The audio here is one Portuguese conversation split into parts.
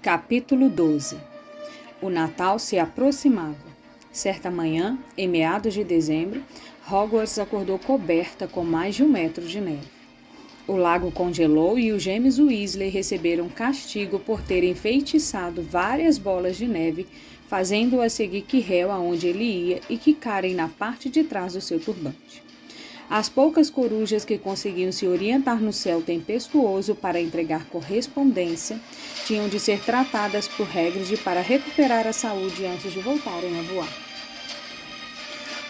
Capítulo 12. O Natal se aproximava. Certa manhã, em meados de dezembro, Hogwarts acordou coberta com mais de 1 metro de neve. O lago congelou e os gêmeos Weasley receberam castigo por terem enfeitiçado várias bolas de neve, fazendo-as seguir Quirrell aonde ele ia e quicarem na parte de trás do seu turbante. As poucas corujas que conseguiam se orientar no céu tempestuoso para entregar correspondência tinham de ser tratadas por Hagrid para recuperar a saúde antes de voltarem a voar.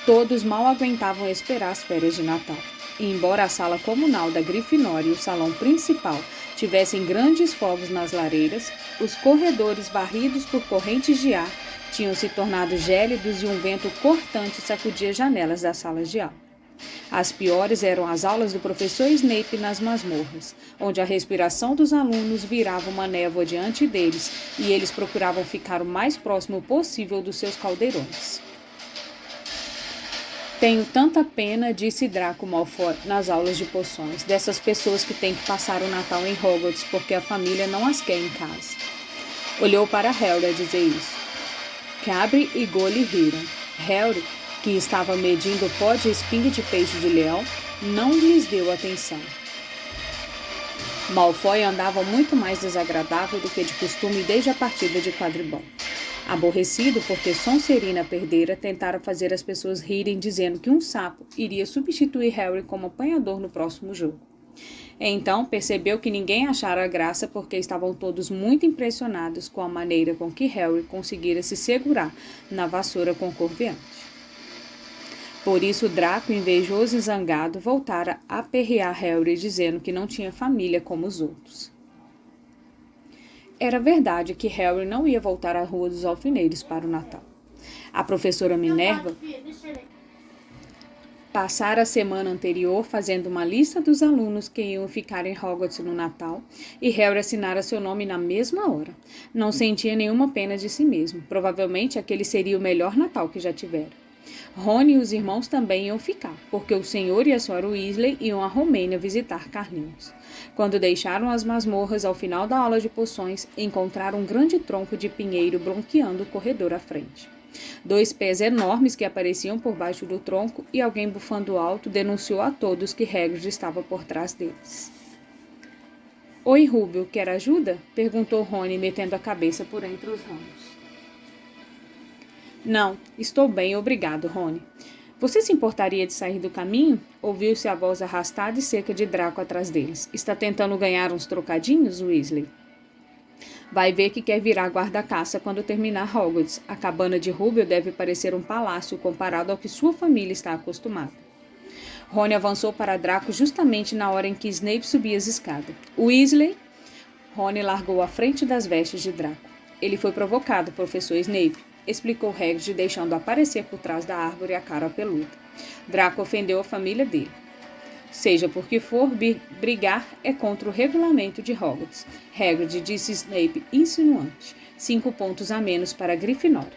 Todos mal aguentavam esperar as férias de Natal. E embora a sala comunal da Grifinória e o salão principal tivessem grandes fogos nas lareiras, os corredores varridos por correntes de ar tinham se tornado gélidos e um vento cortante sacudia as janelas das salas de aula. As piores eram as aulas do professor Snape nas masmorras, onde a respiração dos alunos virava uma névoa diante deles e eles procuravam ficar o mais próximo possível dos seus caldeirões. Tenho tanta pena, disse Draco Malfoy nas aulas de poções, dessas pessoas que têm que passar o Natal em Hogwarts porque a família não as quer em casa. Olhou para Harry a dizer isso. Crabbe e Goyle riram. Harry, que estava medindo o pó de espinha de peixe de leão, não lhes deu atenção. Malfoy andava muito mais desagradável do que de costume desde a partida de quadribol. Aborrecido porque Sonserina perdera, tentara fazer as pessoas rirem dizendo que um sapo iria substituir Harry como apanhador no próximo jogo. Então percebeu que ninguém achara graça porque estavam todos muito impressionados com a maneira com que Harry conseguira se segurar na vassoura com corveante. Por isso Draco, invejoso e zangado, voltara a aperrear Harry dizendo que não tinha família como os outros. Era verdade que Harry não ia voltar à Rua dos Alfineiros para o Natal. A professora Minerva passara a semana anterior fazendo uma lista dos alunos que iam ficar em Hogwarts no Natal e Harry assinara seu nome na mesma hora. Não sentia nenhuma pena de si mesmo. Provavelmente aquele seria o melhor Natal que já tivera. Rony e os irmãos também iam ficar, porque o senhor e a senhora Weasley iam à Romênia visitar Carlinhos. Quando deixaram as masmorras ao final da aula de poções, encontraram um grande tronco de pinheiro bronqueando o corredor à frente. 2 pés enormes que apareciam por baixo do tronco e alguém bufando alto denunciou a todos que Hagrid estava por trás deles. Oi, Rubio, quer ajuda? Perguntou Rony, metendo a cabeça por entre os ramos. Não, estou bem, obrigado, Rony. Você se importaria de sair do caminho? Ouviu-se a voz arrastada e seca de Draco atrás deles. Está tentando ganhar uns trocadinhos, Weasley? Vai ver que quer virar guarda-caça quando terminar Hogwarts. A cabana de Rubio deve parecer um palácio comparado ao que sua família está acostumada. Rony avançou para Draco justamente na hora em que Snape subia as escadas. Weasley? Rony largou a frente das vestes de Draco. Ele foi provocado, professor Snape, explicou Hagrid, deixando aparecer por trás da árvore a cara peluda. Draco ofendeu a família dele. Seja por que for, brigar é contra o regulamento de Hogwarts. Hagrid, disse Snape insinuante. 5 pontos a menos para a Grifinória.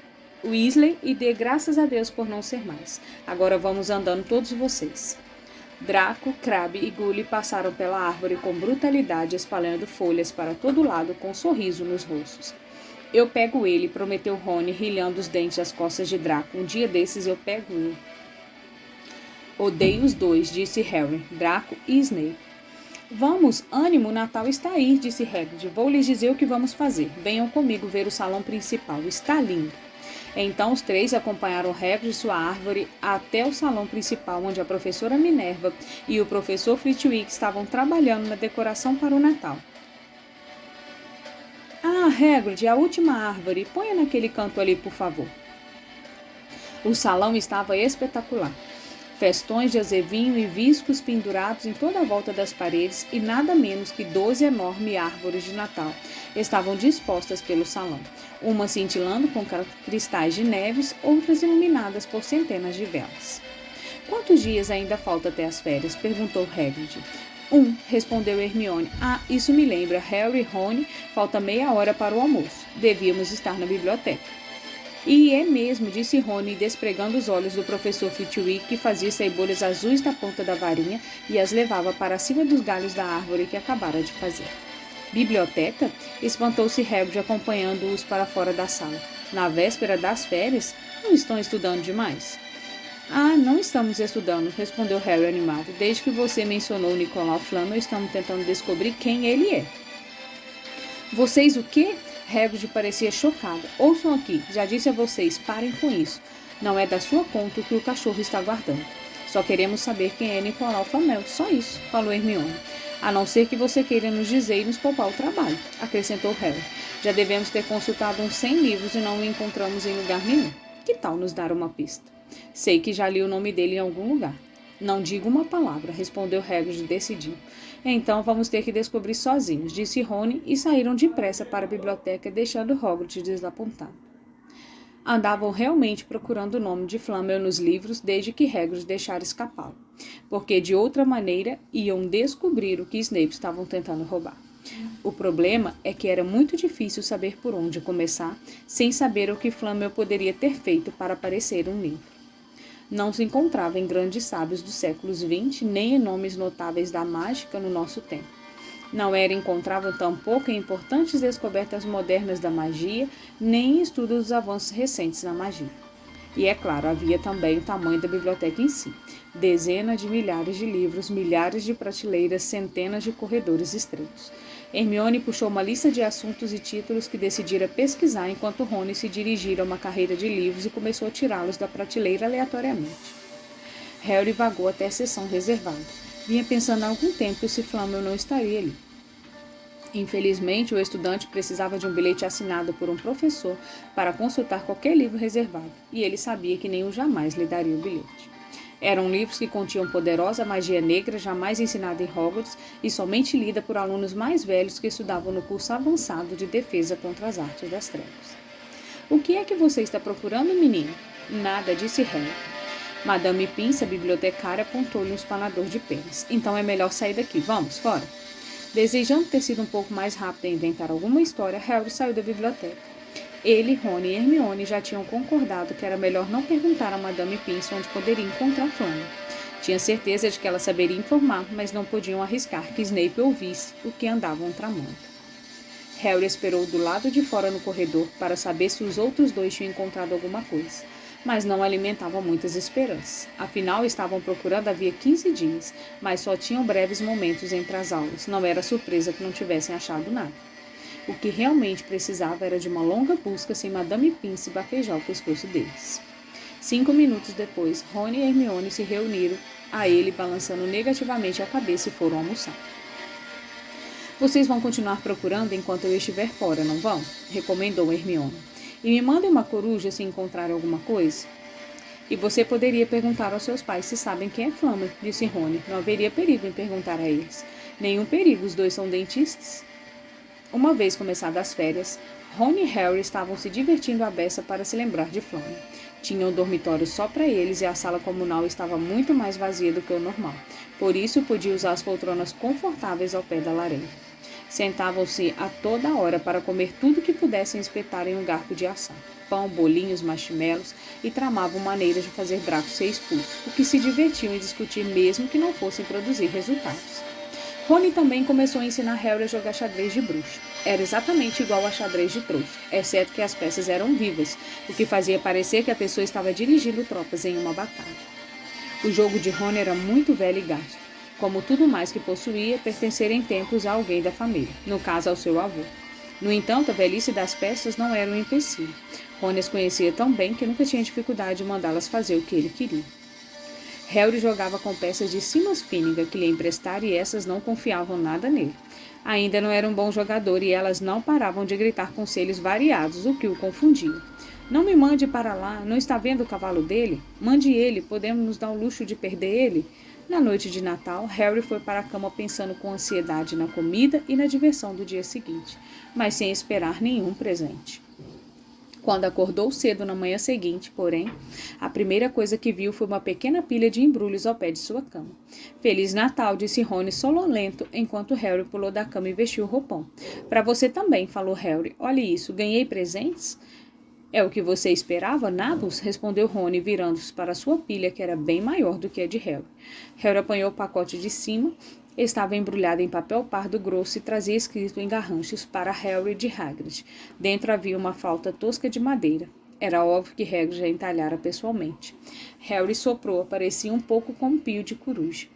Weasley, e dê graças a Deus por não ser mais. Agora vamos andando todos vocês. Draco, Crabbe e Goyle passaram pela árvore com brutalidade, espalhando folhas para todo lado com um sorriso nos rostos. Eu pego ele, prometeu Rony, rilhando os dentes às costas de Draco. Um dia desses eu pego ele. Odeio os dois, disse Harry, Draco e Snape. Vamos, ânimo, o Natal está aí, disse Hagrid. Vou lhes dizer o que vamos fazer. Venham comigo ver o salão principal. Está lindo. Então os 3 acompanharam Hagrid e sua árvore até o salão principal, onde a professora Minerva e o professor Flitwick estavam trabalhando na decoração para o Natal. Ah, Hagrid, a última árvore. Ponha naquele canto ali, por favor. O salão estava espetacular. Festões de azevinho e viscos pendurados em toda a volta das paredes e nada menos que 12 enormes árvores de Natal estavam dispostas pelo salão, umas cintilando com cristais de neves, outras iluminadas por centenas de velas. Quantos dias ainda falta até as férias? Perguntou Hagrid. 1, respondeu Hermione. Ah, isso me lembra. Harry e Rony, falta meia hora para o almoço. Devíamos estar na biblioteca. E é mesmo, disse Rony, despregando os olhos do professor Flitwick, que fazia sair bolhas azuis da ponta da varinha e as levava para cima dos galhos da árvore que acabara de fazer. Biblioteca? Espantou-se Hagrid acompanhando-os para fora da sala. Na véspera das férias? Não estão estudando demais? Ah, não estamos estudando, respondeu Harry animado. Desde que você mencionou Nicolau Flamel, estamos tentando descobrir quem ele é. Vocês o quê? Hagrid parecia chocado. Ouçam aqui, já disse a vocês, parem com isso. Não é da sua conta o que o cachorro está guardando. Só queremos saber quem é Nicolau Flamel, só isso, falou Hermione. A não ser que você queira nos dizer e nos poupar o trabalho, acrescentou Harry. Já devemos ter consultado uns 100 livros e não o encontramos em lugar nenhum. Que tal nos dar uma pista? Sei que já li o nome dele em algum lugar. Não digo uma palavra, respondeu Hagrid decidido. Então vamos ter que descobrir sozinhos, disse Rony e saíram depressa para a biblioteca, deixando Hagrid desapontado. Andavam realmente procurando o nome de Flamel nos livros desde que Hagrid deixara escapá-lo, porque de outra maneira iam descobrir o que Snape estavam tentando roubar. O problema é que era muito difícil saber por onde começar, sem saber o que Flamel poderia ter feito para aparecer um livro. Não se encontrava em grandes sábios dos séculos XX, nem em nomes notáveis da mágica no nosso tempo. Não era encontrado tampouco em importantes descobertas modernas da magia, nem em estudos dos avanços recentes na magia. E, é claro, havia também o tamanho da biblioteca em si. Dezenas de milhares de livros, milhares de prateleiras, centenas de corredores estreitos. Hermione puxou uma lista de assuntos e títulos que decidira pesquisar enquanto Rony se dirigira a uma carreira de livros e começou a tirá-los da prateleira aleatoriamente. Harry vagou até a seção reservada. Vinha pensando há algum tempo se Flamel não estaria ali. Infelizmente, o estudante precisava de um bilhete assinado por um professor para consultar qualquer livro reservado, e ele sabia que nenhum jamais lhe daria o bilhete. Eram livros que continham poderosa magia negra jamais ensinada em Hogwarts e somente lida por alunos mais velhos que estudavam no curso avançado de defesa contra as artes das trevas. O que é que você está procurando, menino? Nada, disse Harry. Madame Pince, a bibliotecária, apontou-lhe um espanador de penas. Então é melhor sair daqui. Vamos, fora. Desejando ter sido um pouco mais rápido em inventar alguma história, Harry saiu da biblioteca. Ele, Rony e Hermione já tinham concordado que era melhor não perguntar a Madame Pince onde poderia encontrar Flamel. Tinha certeza de que ela saberia informar, mas não podiam arriscar que Snape ouvisse o que andavam tramando. Harry esperou do lado de fora no corredor para saber se os outros dois tinham encontrado alguma coisa, mas não alimentavam muitas esperanças. Afinal, estavam procurando havia 15 dias, mas só tinham breves momentos entre as aulas. Não era surpresa que não tivessem achado nada. O que realmente precisava era de uma longa busca sem Madame Pince bafejar o pescoço deles. 5 minutos depois, Rony e Hermione se reuniram a ele, balançando negativamente a cabeça e foram almoçar. Vocês vão continuar procurando enquanto eu estiver fora, não vão? Recomendou Hermione. E me mandem uma coruja se encontrarem alguma coisa. E você poderia perguntar aos seus pais se sabem quem é Flamel, disse Rony. Não haveria perigo em perguntar a eles. Nenhum perigo, os dois são dentistas. Uma vez começadas as férias, Rony e Harry estavam se divertindo à beça para se lembrar de Flamel. Tinham um dormitório só para eles e a sala comunal estava muito mais vazia do que o normal. Por isso, podia usar as poltronas confortáveis ao pé da lareira. Sentavam-se a toda hora para comer tudo que pudessem espetar em um garfo de assar. Pão, bolinhos, marshmallows e tramavam maneiras de fazer Draco ser expulso, o que se divertiam em discutir mesmo que não fossem produzir resultados. Rony também começou a ensinar Harry a jogar xadrez de bruxo. Era exatamente igual a xadrez de trouxa, exceto que as peças eram vivas, o que fazia parecer que a pessoa estava dirigindo tropas em uma batalha. O jogo de Rony era muito velho e gasto. Como tudo mais que possuía, pertencer em tempos a alguém da família, no caso ao seu avô. No entanto, a velhice das peças não era um empecilho. Rony as conhecia tão bem que nunca tinha dificuldade de mandá-las fazer o que ele queria. Harry jogava com peças de Seamus Finnegan que lhe emprestara e essas não confiavam nada nele. Ainda não era um bom jogador e elas não paravam de gritar conselhos variados, o que o confundia. Não me mande para lá, não está vendo o cavalo dele? Mande ele, podemos nos dar o luxo de perder ele? Na noite de Natal, Harry foi para a cama pensando com ansiedade na comida e na diversão do dia seguinte, mas sem esperar nenhum presente. Quando acordou cedo na manhã seguinte, porém, a primeira coisa que viu foi uma pequena pilha de embrulhos ao pé de sua cama. Feliz Natal, disse Rony sonolento, enquanto Harry pulou da cama e vestiu o roupão. Para você também, falou Harry. Olhe isso, ganhei presentes? É o que você esperava, nabos? Respondeu Rony, virando-se para sua pilha, que era bem maior do que a de Harry. Harry apanhou o pacote de cima estava embrulhada em papel pardo grosso e trazia escrito em garranchos para Harry de Hagrid. Dentro havia uma flauta tosca de madeira. Era óbvio que Hagrid a entalhara pessoalmente. Harry soprou, parecia um pouco como um pio de coruja.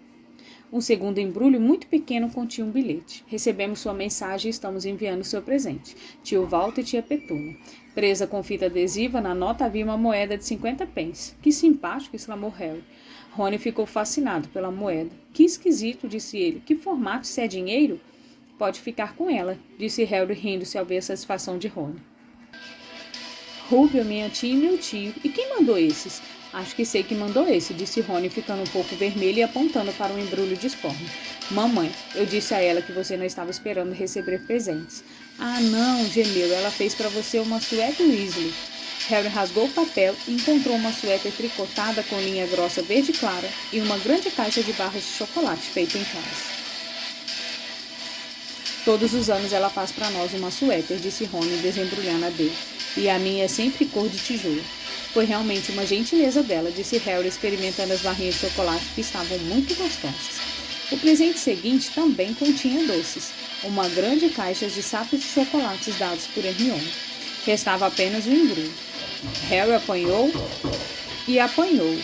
Um segundo embrulho muito pequeno continha um bilhete. Recebemos sua mensagem e estamos enviando seu presente. Tio Walter e tia Petúnia. Presa com fita adesiva, na nota havia uma moeda de 50 pence. Que simpático, exclamou Harry. Rony ficou fascinado pela moeda. Que esquisito, disse ele. Que formato, se é dinheiro? Pode ficar com ela, disse Harry rindo-se ao ver a satisfação de Rony. Rubio, minha tia e meu tio. E quem mandou esses? Acho que sei que mandou esse, disse Rony, ficando um pouco vermelho e apontando para um embrulho disforme. Mamãe, eu disse a ela que você não estava esperando receber presentes. Ah, não, gemeu, ela fez para você uma suéter Weasley. Harry rasgou o papel e encontrou uma suéter tricotada com linha grossa verde clara e uma grande caixa de barras de chocolate feita em casa. Todos os anos ela faz para nós uma suéter, disse Rony, desembrulhando a dele. E a minha é sempre cor de tijolo. Foi realmente uma gentileza dela, disse Harry, experimentando as barrinhas de chocolate que estavam muito gostosas. O presente seguinte também continha doces, uma grande caixa de sacos de chocolates dados por Hermione. Restava apenas o embrulho. Harry apanhou e apanhou.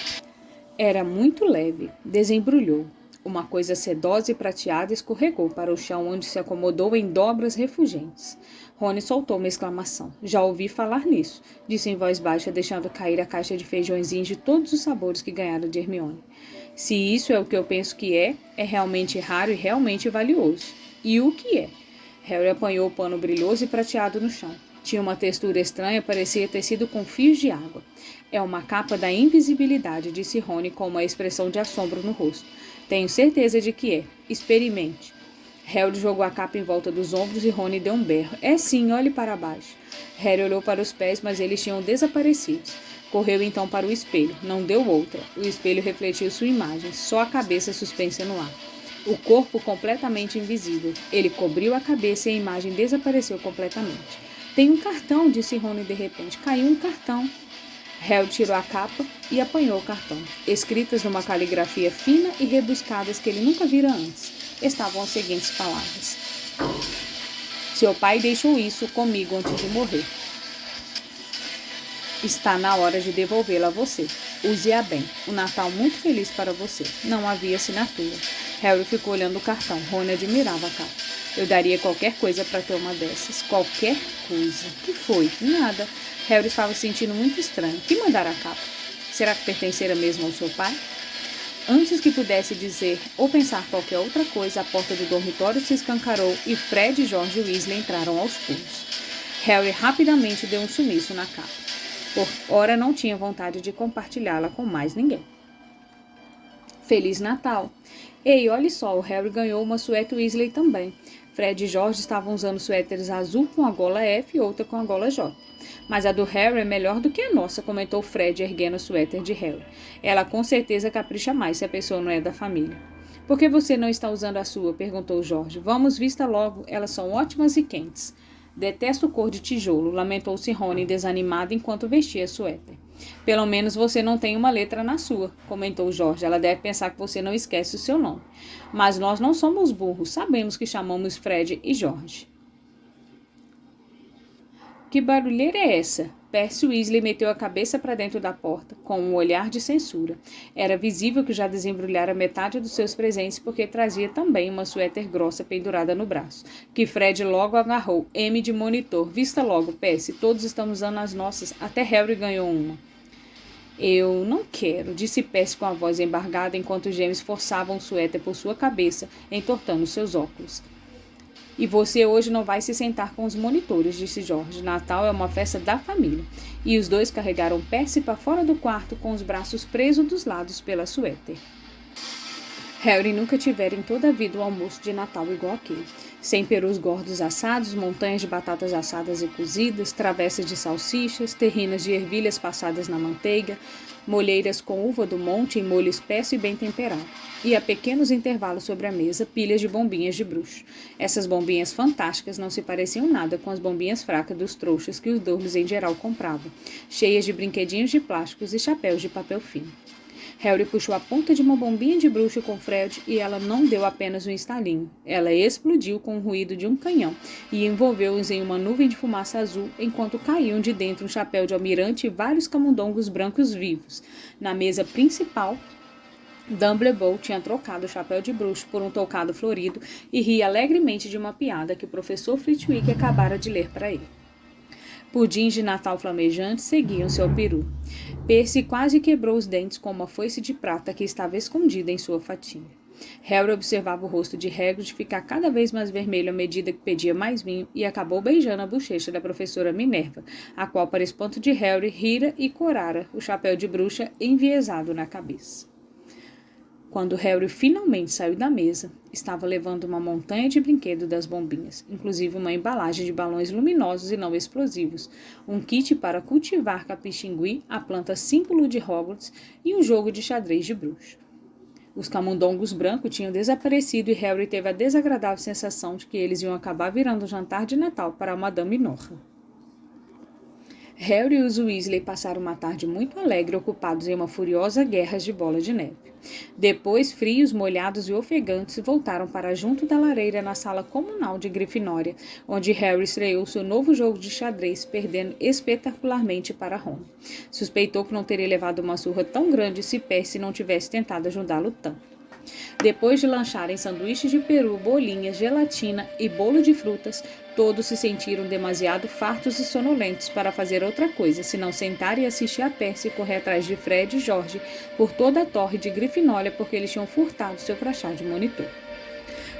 Era muito leve, desembrulhou. Uma coisa sedosa e prateada escorregou para o chão, onde se acomodou em dobras refulgentes. Rony soltou uma exclamação. Já ouvi falar nisso, disse em voz baixa, deixando cair a caixa de feijõezinhos de todos os sabores que ganhara de Hermione. Se isso é o que eu penso que é realmente raro e realmente valioso. E o que é? Harry apanhou o pano brilhoso e prateado no chão. Tinha uma textura estranha, parecia tecido com fios de água. É uma capa da invisibilidade, disse Rony com uma expressão de assombro no rosto. Tenho certeza de que é. Experimente. Harry jogou a capa em volta dos ombros e Rony deu um berro. É sim, olhe para baixo. Harry olhou para os pés, mas eles tinham desaparecido. Correu então para o espelho. Não deu outra. O espelho refletiu sua imagem, só a cabeça suspensa no ar. O corpo completamente invisível. Ele cobriu a cabeça e a imagem desapareceu completamente. Tem um cartão, disse Rony de repente. Caiu um cartão. Harry tirou a capa e apanhou o cartão. Escritas numa caligrafia fina e rebuscadas que ele nunca vira antes, estavam as seguintes palavras. Seu pai deixou isso comigo antes de morrer. Está na hora de devolvê-la a você. Use-a bem. Um Natal muito feliz para você. Não havia assinatura. Harry ficou olhando o cartão. Rony admirava a capa. Eu daria qualquer coisa para ter uma dessas. Qualquer coisa. Que foi? Nada. Harry estava se sentindo muito estranho. Que mandara a capa? Será que pertencera mesmo ao seu pai? Antes que pudesse dizer ou pensar qualquer outra coisa, a porta do dormitório se escancarou e Fred e George Weasley entraram aos pulos. Harry rapidamente deu um sumiço na capa. Por ora não tinha vontade de compartilhá-la com mais ninguém. Feliz Natal! Ei, olhe só, o Harry ganhou uma suéter Weasley também. Fred e George estavam usando suéteres azul com a gola F e outra com a gola J. Mas a do Harry é melhor do que a nossa, comentou Fred, erguendo a suéter de Harry. Ela com certeza capricha mais se a pessoa não é da família. Por que você não está usando a sua? Perguntou George. Vamos, vista logo, elas são ótimas e quentes. Detesto cor de tijolo, lamentou-se Rony desanimado enquanto vestia a suéter. Pelo menos você não tem uma letra na sua, comentou George. Ela deve pensar que você não esquece o seu nome. Mas nós não somos burros, sabemos que chamamos Fred e George. Que barulheira é essa? Percy Weasley meteu a cabeça para dentro da porta, com um olhar de censura. Era visível que já desembrulhara metade dos seus presentes, porque trazia também uma suéter grossa pendurada no braço, que Fred logo agarrou. M de monitor. Vista logo, Percy, todos estamos usando as nossas. Até Harry ganhou uma. Eu não quero, disse Percy com a voz embargada, enquanto James forçava um suéter por sua cabeça, entortando seus óculos. E você hoje não vai se sentar com os monitores, disse George. Natal é uma festa da família. E os dois carregaram Percy para fora do quarto com os braços presos dos lados pela suéter. Harry nunca tivera em toda a vida um almoço de Natal igual aquele. Sem perus gordos assados, montanhas de batatas assadas e cozidas, travessas de salsichas, terrinas de ervilhas passadas na manteiga, molheiras com uva do monte em molho espesso e bem temperado. E a pequenos intervalos sobre a mesa, pilhas de bombinhas de bruxo. Essas bombinhas fantásticas não se pareciam nada com as bombinhas fracas dos trouxas que os Dursley em geral compravam, cheias de brinquedinhos de plásticos e chapéus de papel fino. Harry puxou a ponta de uma bombinha de bruxo com Fred e ela não deu apenas um estalinho. Ela explodiu com o ruído de um canhão e envolveu-os em uma nuvem de fumaça azul enquanto caíam de dentro um chapéu de almirante e vários camundongos brancos vivos. Na mesa principal, Dumbledore tinha trocado o chapéu de bruxo por um tocado florido e ria alegremente de uma piada que o professor Flitwick acabara de ler para ele. Pudins de Natal flamejantes seguiam-se ao peru. Percy quase quebrou os dentes com uma foice de prata que estava escondida em sua fatinha. Harry observava o rosto de Hagrid ficar cada vez mais vermelho à medida que pedia mais vinho e acabou beijando a bochecha da professora Minerva, a qual, para espanto de Harry, rira e corara o chapéu de bruxa enviesado na cabeça. Quando Harry finalmente saiu da mesa, estava levando uma montanha de brinquedo das bombinhas, inclusive uma embalagem de balões luminosos e não explosivos, um kit para cultivar capixingui, a planta símbolo de Hogwarts, e um jogo de xadrez de bruxo. Os camundongos brancos tinham desaparecido e Harry teve a desagradável sensação de que eles iam acabar virando um jantar de Natal para a Madame Norra. Harry e os Weasley passaram uma tarde muito alegre ocupados em uma furiosa guerra de bola de neve. Depois, frios, molhados e ofegantes, voltaram para junto da lareira na sala comunal de Grifinória, onde Harry estreou seu novo jogo de xadrez, perdendo espetacularmente para Ron. Suspeitou que não teria levado uma surra tão grande se Percy não tivesse tentado ajudá-lo tanto. Depois de lancharem sanduíches de peru, bolinhas, gelatina e bolo de frutas, todos se sentiram demasiado fartos e sonolentos para fazer outra coisa, senão sentar e assistir a Percy correr atrás de Fred e George por toda a torre de Grifinória porque eles tinham furtado seu crachá de monitor.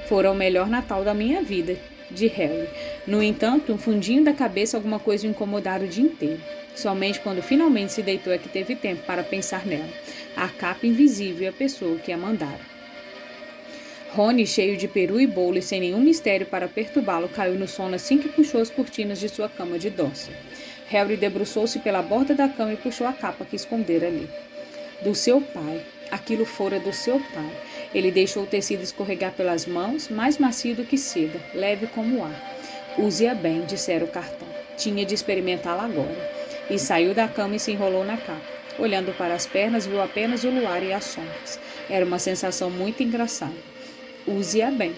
Foram o melhor Natal da minha vida, de Harry. No entanto, um fundinho da cabeça alguma coisa o incomodara o dia inteiro. Somente quando finalmente se deitou é que teve tempo para pensar nela. A capa invisível e a pessoa que a mandara. Rony, cheio de peru e bolo e sem nenhum mistério para perturbá-lo, caiu no sono assim que puxou as cortinas de sua cama de dócil. Harry debruçou-se pela borda da cama e puxou a capa que escondera ali. Do seu pai. Aquilo fora do seu pai. Ele deixou o tecido escorregar pelas mãos, mais macio do que seda, leve como o ar. Use-a bem, dissera o cartão. Tinha de experimentá-la agora. E saiu da cama e se enrolou na capa. Olhando para as pernas, viu apenas o luar e as sombras. Era uma sensação muito engraçada. Use-a bem.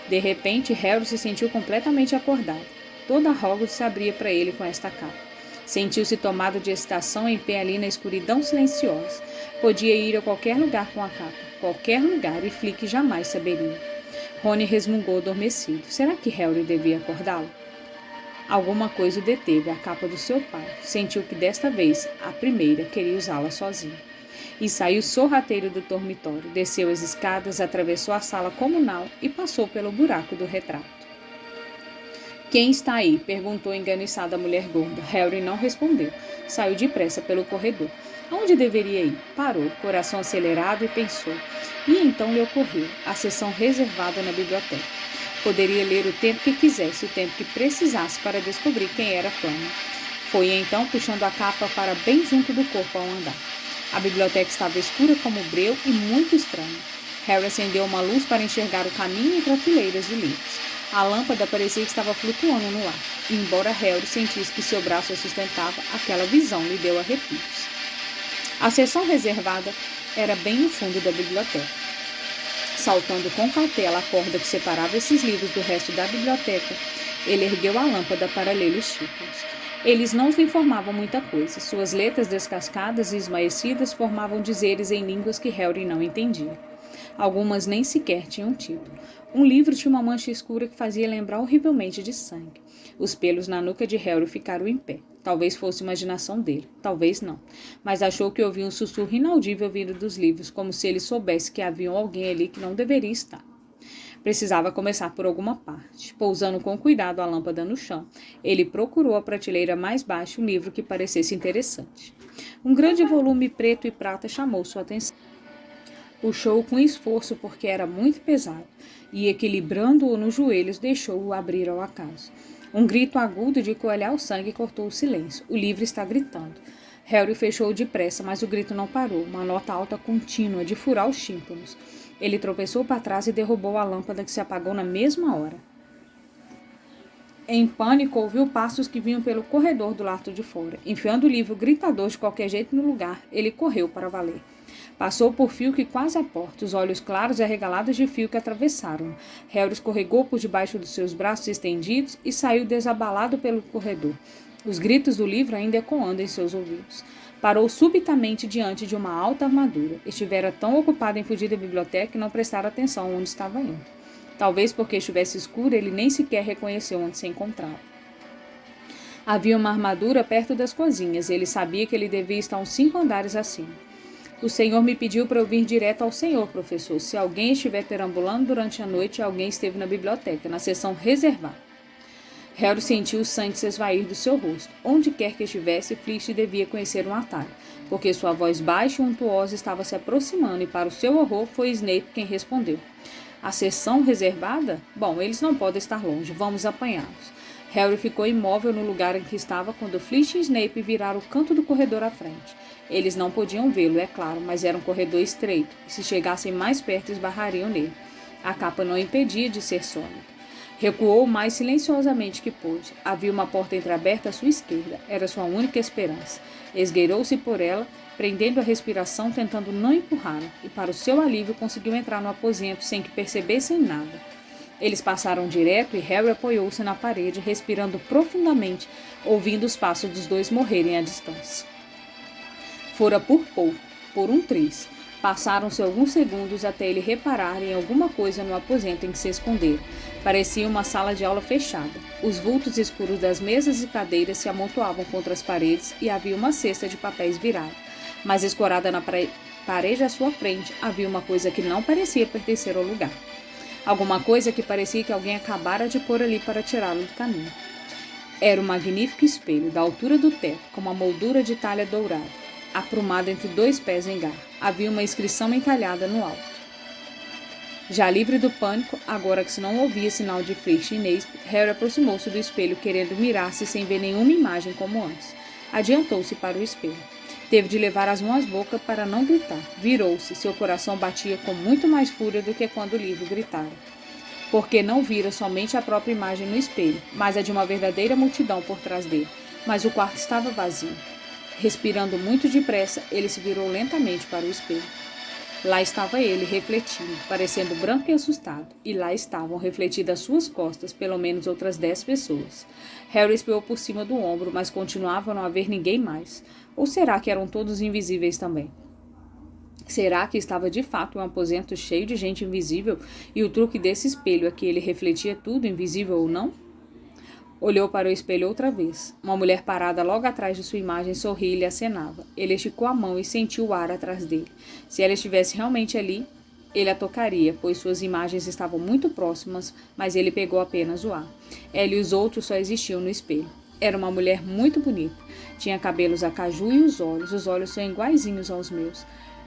De repente, Harry se sentiu completamente acordado. Toda a Hogwarts se abria para ele com esta capa. Sentiu-se tomado de excitação em pé ali na escuridão silenciosa. Podia ir a qualquer lugar com a capa. Qualquer lugar, e Flick jamais saberia. Rony resmungou adormecido. Será que Harry devia acordá-lo? Alguma coisa o deteve, a capa do seu pai. Sentiu que desta vez, a primeira, queria usá-la sozinho. E saiu sorrateiro do dormitório, desceu as escadas, atravessou a sala comunal e passou pelo buraco do retrato. Quem está aí? Perguntou enganiçada a mulher gorda. Harry não respondeu. Saiu depressa pelo corredor. Aonde deveria ir? Parou, coração acelerado, e pensou. E então lhe ocorreu, a sessão reservada na biblioteca. Poderia ler o tempo que quisesse, o tempo que precisasse para descobrir quem era Flame. Foi então puxando a capa para bem junto do corpo ao andar. A biblioteca estava escura como breu e muito estranha. Harry acendeu uma luz para enxergar o caminho entre as fileiras de livros. A lâmpada parecia que estava flutuando no ar, e embora Harry sentisse que seu braço a sustentava, aquela visão lhe deu arrepios. A seção reservada era bem no fundo da biblioteca. Saltando com cautela a corda que separava esses livros do resto da biblioteca, ele ergueu a lâmpada para ler os títulos. Eles não lhe informavam muita coisa. Suas letras descascadas e esmaecidas formavam dizeres em línguas que Harry não entendia. Algumas nem sequer tinham título. Um livro tinha uma mancha escura que fazia lembrar horrivelmente de sangue. Os pelos na nuca de Harry ficaram em pé. Talvez fosse imaginação dele, talvez não. Mas achou que ouvia um sussurro inaudível vindo dos livros, como se ele soubesse que havia alguém ali que não deveria estar. Precisava começar por alguma parte. Pousando com cuidado a lâmpada no chão, ele procurou a prateleira mais baixa um livro que parecesse interessante. Um grande volume preto e prata chamou sua atenção. Puxou-o com esforço porque era muito pesado, e equilibrando-o nos joelhos, deixou-o abrir ao acaso. Um grito agudo de coalhar o sangue cortou o silêncio. O livro está gritando. Harry fechou-o depressa, mas o grito não parou, uma nota alta contínua de furar os tímpanos. Ele tropeçou para trás e derrubou a lâmpada que se apagou na mesma hora. Em pânico, ouviu passos que vinham pelo corredor do lado de fora. Enfiando o livro gritador de qualquer jeito no lugar, ele correu para valer. Passou por Filch quase à porta, os olhos claros e arregalados de Filch atravessaram-no. Harry escorregou por debaixo dos seus braços estendidos e saiu desabalado pelo corredor, os gritos do livro ainda ecoando em seus ouvidos. Parou subitamente diante de uma alta armadura. Estivera tão ocupado em fugir da biblioteca que não prestara atenção onde estava indo. Talvez porque estivesse escuro, ele nem sequer reconheceu onde se encontrava. Havia uma armadura perto das cozinhas e ele sabia que ele devia estar uns 5 andares acima. O senhor me pediu para eu vir direto ao senhor, professor. Se alguém estiver perambulando durante a noite, alguém esteve na biblioteca, na seção reservada. Harry sentiu o sangue se esvair do seu rosto. Onde quer que estivesse, Filch devia conhecer um atalho, porque sua voz baixa e untuosa estava se aproximando e, para o seu horror, foi Snape quem respondeu. A seção reservada? Bom, eles não podem estar longe. Vamos apanhá-los. Harry ficou imóvel no lugar em que estava quando Filch e Snape viraram o canto do corredor à frente. Eles não podiam vê-lo, é claro, mas era um corredor estreito, e se chegassem mais perto esbarrariam nele. A capa não impedia de ser sólido. Recuou o mais silenciosamente que pôde. Havia uma porta entreaberta à sua esquerda. Era sua única esperança. Esgueirou-se por ela, prendendo a respiração, tentando não empurrá-la, e para o seu alívio conseguiu entrar no aposento sem que percebessem nada. Eles passaram direto e Harry apoiou-se na parede, respirando profundamente, ouvindo os passos dos dois morrerem à distância. Fora por pouco, por um triz. Passaram-se alguns segundos até ele reparar em alguma coisa no aposento em que se esconderam. Parecia uma sala de aula fechada. Os vultos escuros das mesas e cadeiras se amontoavam contra as paredes e havia uma cesta de papéis virada. Mas escorada na parede à sua frente, havia uma coisa que não parecia pertencer ao lugar. Alguma coisa que parecia que alguém acabara de pôr ali para tirá-lo do caminho. Era um magnífico espelho, da altura do teto, com uma moldura de talha dourada, aprumado entre 2 pés em garra. Havia uma inscrição entalhada no alto. Já livre do pânico, agora que se não ouvia sinal de Filch e Snape, Harry aproximou-se do espelho, querendo mirar-se sem ver nenhuma imagem como antes. Adiantou-se para o espelho. Teve de levar as mãos à boca para não gritar. Virou-se, seu coração batia com muito mais fúria do que quando o livro gritara. Porque não vira somente a própria imagem no espelho, mas a de uma verdadeira multidão por trás dele. Mas o quarto estava vazio. Respirando muito depressa, ele se virou lentamente para o espelho. Lá estava ele, refletindo, parecendo branco e assustado, e lá estavam refletidas às suas costas pelo menos outras 10 pessoas. Harry espiou por cima do ombro, mas continuava a não haver ninguém mais. Ou será que eram todos invisíveis também? Será que estava de fato um aposento cheio de gente invisível, e o truque desse espelho é que ele refletia tudo, invisível ou não? Olhou para o espelho outra vez. Uma mulher parada logo atrás de sua imagem sorria e lhe acenava. Ele esticou a mão e sentiu o ar atrás dele. Se ela estivesse realmente ali, ele a tocaria, pois suas imagens estavam muito próximas, mas ele pegou apenas o ar. Ela e os outros só existiam no espelho. Era uma mulher muito bonita. Tinha cabelos a caju e os olhos são iguaizinhos aos meus.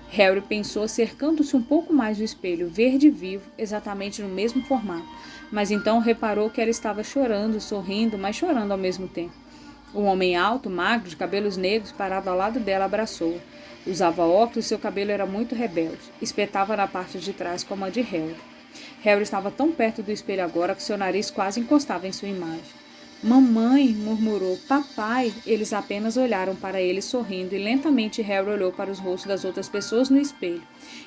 Harry pensou acercando-se um pouco mais do espelho, verde vivo, exatamente no mesmo formato. Mas então reparou que ela estava chorando, sorrindo, mas chorando ao mesmo tempo. Um homem alto, magro, de cabelos negros, parado ao lado dela, abraçou-a. Usava óculos e seu cabelo era muito rebelde. Espetava na parte de trás como a de Harry. Harry estava tão perto do espelho agora que seu nariz quase encostava em sua imagem. Mamãe, murmurou. Papai. Eles apenas olharam para ele sorrindo e lentamente Harry olhou para os rostos das outras pessoas no espelho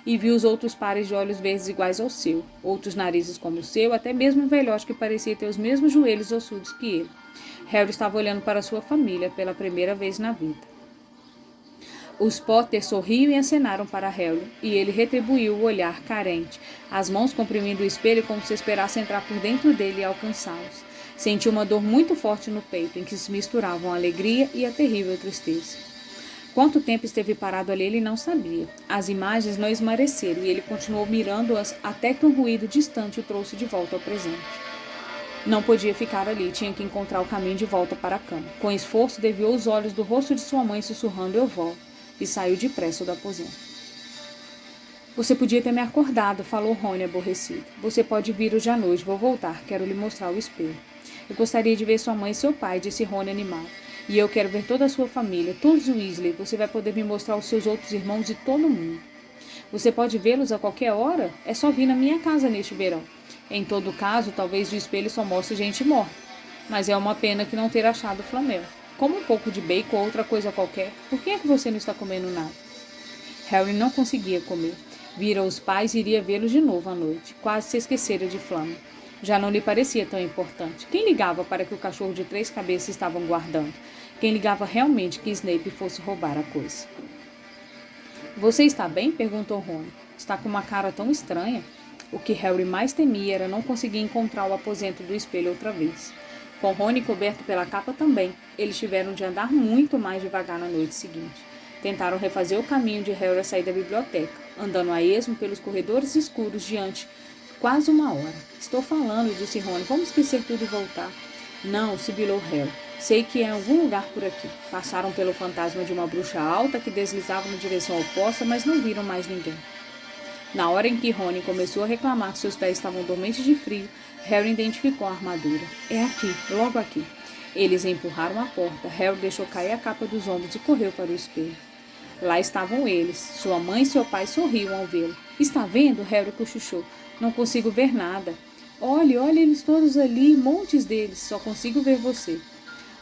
e viu os outros pares de olhos verdes iguais ao seu, outros narizes como o seu, até mesmo um velhote que parecia ter os mesmos joelhos ossudos que ele. Harry estava olhando para sua família pela primeira vez na vida. Os Potter sorriam e acenaram para Harry, e ele retribuiu o olhar carente, as mãos comprimindo o espelho como se esperasse entrar por dentro dele e alcançá-los. Sentiu uma dor muito forte no peito, em que se misturavam a alegria e a terrível tristeza. Quanto tempo esteve parado ali, ele não sabia. As imagens não esmareceram, e ele continuou mirando-as até que um ruído distante o trouxe de volta ao presente. Não podia ficar ali, tinha que encontrar o caminho de volta para a cama. Com esforço, desviou os olhos do rosto de sua mãe, sussurrando "Eu volto", e saiu depressa do aposento. Você podia ter me acordado, falou Rony aborrecido. Você pode vir hoje à noite, vou voltar, quero lhe mostrar o espelho. Eu gostaria de ver sua mãe e seu pai, disse Rony animado. E eu quero ver toda a sua família, todos os Weasley. Você vai poder me mostrar os seus outros irmãos e todo mundo. Você pode vê-los a qualquer hora? É só vir na minha casa neste verão. Em todo caso, talvez o espelho só mostre gente morta. Mas é uma pena que não ter achado o Flamel. Como um pouco de bacon ou outra coisa qualquer. Por que é que você não está comendo nada? Harry não conseguia comer. Vira os pais e iria vê-los de novo à noite. Quase se esquecera de Flame. Já não lhe parecia tão importante. Quem ligava para que o cachorro de 3 cabeças estavam guardando? Quem ligava realmente que Snape fosse roubar a coisa? Você está bem? Perguntou Rony. Está com uma cara tão estranha. O que Harry mais temia era não conseguir encontrar o aposento do espelho outra vez. Com Rony coberto pela capa também, eles tiveram de andar muito mais devagar na noite seguinte. Tentaram refazer o caminho de Harry a sair da biblioteca, andando a esmo pelos corredores escuros diante quase uma hora. Estou falando, disse Rony. Vamos esquecer tudo e voltar. Não, sibilou Harry. Sei que é em algum lugar por aqui. Passaram pelo fantasma de uma bruxa alta que deslizava na direção oposta, mas não viram mais ninguém. Na hora em que Rony começou a reclamar que seus pés estavam dormentes de frio, Harry identificou a armadura. É aqui, logo aqui. Eles empurraram a porta. Harry deixou cair a capa dos ombros e correu para o espelho. Lá estavam eles. Sua mãe e seu pai sorriam ao vê-lo. Está vendo? Harry cochichou. Não consigo ver nada. Olhe eles todos ali, montes deles. Só consigo ver você.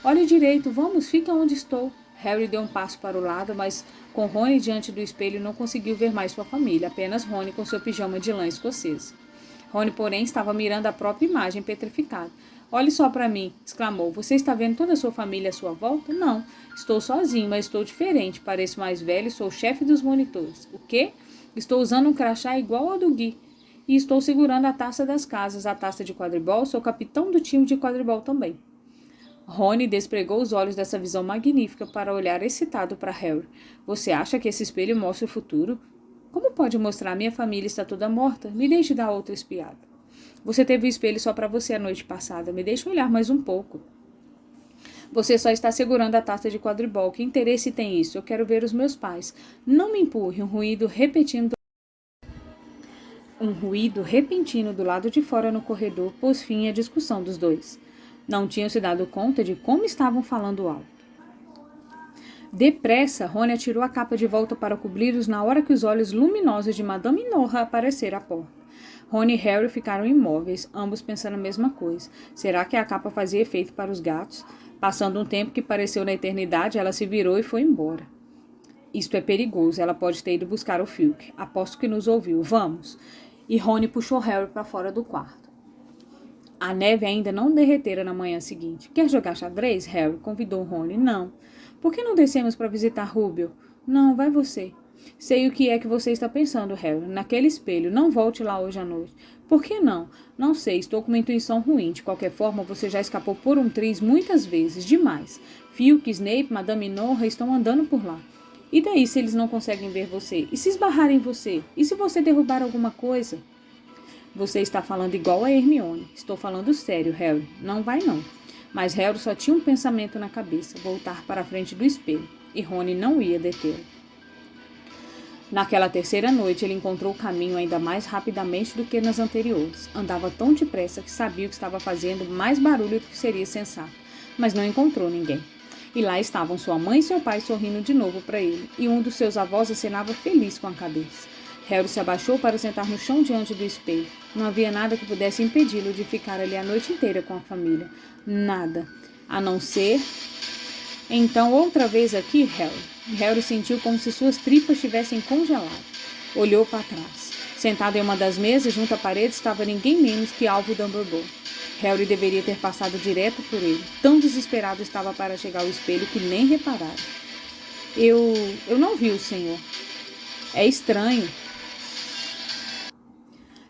Olhe direito, vamos, fica onde estou. Harry deu um passo para o lado, mas com Rony diante do espelho não conseguiu ver mais sua família, apenas Rony com seu pijama de lã escocesa. Rony, porém, estava mirando a própria imagem petrificada. Olhe só para mim, exclamou. Você está vendo toda a sua família à sua volta? Não, estou sozinho, mas estou diferente. Pareço mais velho e sou o chefe dos monitores. O quê? Estou usando um crachá igual ao do Gui. E estou segurando a taça das casas, a taça de quadribol. Sou capitão do time de quadribol também. Rony despregou os olhos dessa visão magnífica para olhar excitado para Harry. Você acha que esse espelho mostra o futuro? Como pode mostrar? Minha família está toda morta. Me deixe dar outra espiada. Você teve o espelho só para você a noite passada. Me deixe olhar mais um pouco. Você só está segurando a taça de quadribol. Que interesse tem isso? Eu quero ver os meus pais. Não me empurre. Um ruído repentino do lado de fora no corredor pôs fim à discussão dos dois. Não tinham se dado conta de como estavam falando alto. Depressa, Rony atirou a capa de volta para cobri-los na hora que os olhos luminosos de Madame Norra apareceram à porta. Rony e Harry ficaram imóveis, ambos pensando a mesma coisa. Será que a capa fazia efeito para os gatos? Passando um tempo que pareceu na eternidade, ela se virou e foi embora. Isto é perigoso, ela pode ter ido buscar o Filch. Aposto que nos ouviu. Vamos. E Rony puxou Harry para fora do quarto. A neve ainda não derretera na manhã seguinte. Quer jogar xadrez, Harry? Convidou Rony. Não. Por que não descemos para visitar Rubio? Não, vai você. Sei o que é que você está pensando, Harry. Naquele espelho. Não volte lá hoje à noite. Por que não? Não sei. Estou com uma intuição ruim. De qualquer forma, você já escapou por um triz muitas vezes. Demais. Filch, Snape, Madame Norra estão andando por lá. E daí se eles não conseguem ver você? E se esbarrarem em você? E se você derrubar alguma coisa? Você está falando igual a Hermione. Estou falando sério, Harry. Não vai não. Mas Harry só tinha um pensamento na cabeça. Voltar para a frente do espelho. E Rony não ia detê-lo. Naquela terceira noite, ele encontrou o caminho ainda mais rapidamente do que nas anteriores. Andava tão depressa que sabia o que estava fazendo mais barulho do que seria sensato. Mas não encontrou ninguém. E lá estavam sua mãe e seu pai sorrindo de novo para ele. E um dos seus avós acenava feliz com a cabeça. Harry se abaixou para sentar no chão diante do espelho. Não havia nada que pudesse impedi-lo de ficar ali a noite inteira com a família. Nada. A não ser... Então, outra vez aqui, Harry. Harry sentiu como se suas tripas tivessem congelado. Olhou para trás. Sentado em uma das mesas, junto à parede, estava ninguém menos que Alvo Dumbledore. Harry deveria ter passado direto por ele. Tão desesperado estava para chegar ao espelho que nem reparara. Eu não vi o senhor. É estranho.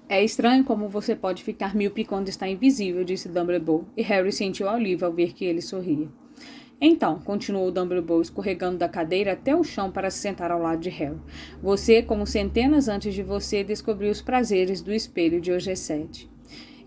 É estranho como você pode ficar míope quando está invisível, disse Dumbledore, e Harry sentiu alívio ao ver que ele sorria. Então, continuou Dumbledore, escorregando da cadeira até o chão para se sentar ao lado de Harry. Você, como centenas antes de você, descobriu os prazeres do espelho de Ogesed.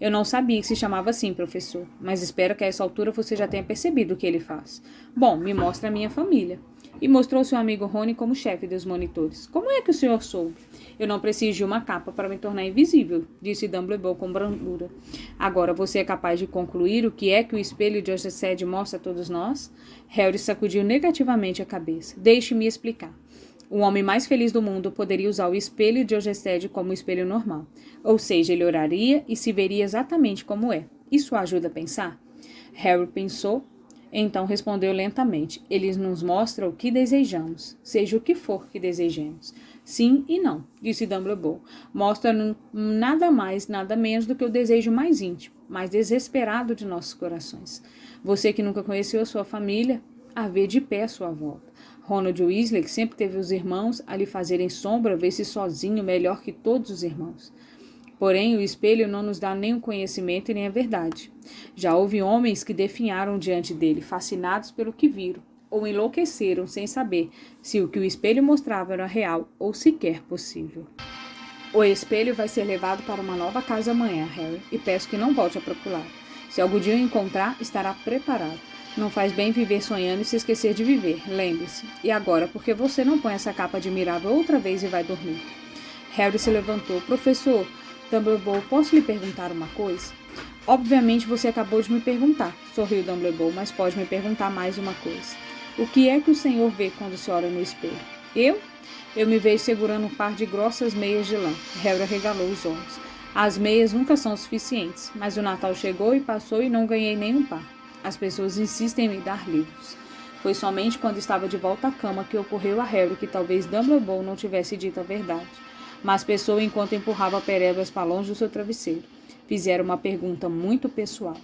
Eu não sabia que se chamava assim, professor, mas espero que a essa altura você já tenha percebido o que ele faz. Bom, me mostra a minha família. E mostrou seu amigo Rony como chefe dos monitores. Como é que o senhor soube? Eu não preciso de uma capa para me tornar invisível, disse Dumbledore com brandura. Agora você é capaz de concluir o que é que o espelho de Ogesed mostra a todos nós? Harry sacudiu negativamente a cabeça. Deixe-me explicar. O homem mais feliz do mundo poderia usar o espelho de Ogesed como um espelho normal. Ou seja, ele oraria e se veria exatamente como é. Isso o ajuda a pensar? Harry pensou Então respondeu lentamente: Ele nos mostra o que desejamos, seja o que for que desejemos. Sim e não, disse Dumbledore. Mostra-nos nada mais, nada menos do que o desejo mais íntimo, mais desesperado de nossos corações. Você que nunca conheceu a sua família, a vê de pé à sua volta. Ronald Weasley, que sempre teve os irmãos a lhe fazerem sombra, vê-se sozinho melhor que todos os irmãos. Porém, o espelho não nos dá nem o conhecimento e nem a verdade. Já houve homens que definharam diante dele, fascinados pelo que viram, ou enlouqueceram sem saber se o que o espelho mostrava era real ou sequer possível. O espelho vai ser levado para uma nova casa amanhã, Harry, e peço que não volte a procurar. Se algum dia o encontrar, estará preparado. Não faz bem viver sonhando e se esquecer de viver, lembre-se. E agora, por que você não põe essa capa admirável outra vez e vai dormir? Harry se levantou. Professor, Dumbledore, posso lhe perguntar uma coisa? Obviamente você acabou de me perguntar, sorriu Dumbledore, mas pode me perguntar mais uma coisa. O que é que o senhor vê quando se olha no espelho? Eu me vejo segurando um par de grossas meias de lã. Harry arregalou os olhos. As meias nunca são suficientes, mas o Natal chegou e passou e não ganhei nenhum par. As pessoas insistem em me dar livros. Foi somente quando estava de volta à cama que ocorreu a Harry que talvez Dumbledore não tivesse dito a verdade. Mas pensou enquanto empurrava perebas para longe do seu travesseiro. Fizeram uma pergunta muito pessoal.